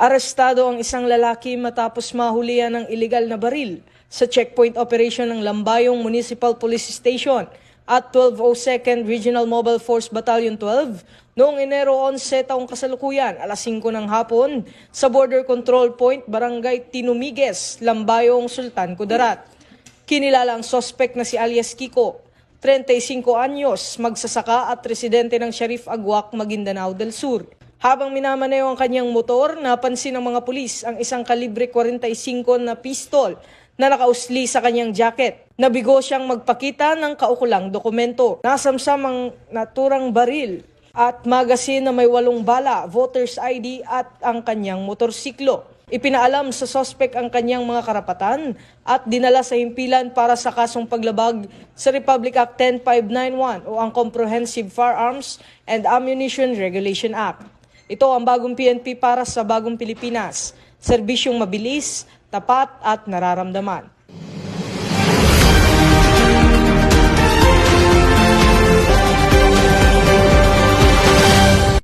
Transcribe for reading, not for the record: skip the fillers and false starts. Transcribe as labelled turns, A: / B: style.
A: Arestado ang isang lalaki matapos mahulihan ng iligal na baril sa checkpoint operation ng Lambayong Municipal Police Station at 1202nd Regional Mobile Force Battalion 12 noong Enero 11 taong kasalukuyan, alas 5 ng hapon sa Border Control Point, Barangay Tinumigues, Lambayong, Sultan Kudarat. Kinilala ang sospek na si alias Kiko, 35 anyos, magsasaka at residente ng Sharif Agwak, Maguindanao del Sur. Habang minamaneho ang kanyang motor, napansin ng mga pulis ang isang kalibre 45 na pistol na nakausli sa kanyang jacket. Nabigo siyang magpakita ng kaukulang dokumento. Nasamsam ang naturang baril at magasin na may 8 bala, voter's ID at ang kanyang motorsiklo. Ipinaalam sa sospek ang kanyang mga karapatan at dinala sa himpilan para sa kasong paglabag sa Republic Act 10591 o ang Comprehensive Firearms and Ammunition Regulation Act. Ito ang bagong PNP para sa bagong Pilipinas. Serbisyong mabilis, tapat at nararamdaman.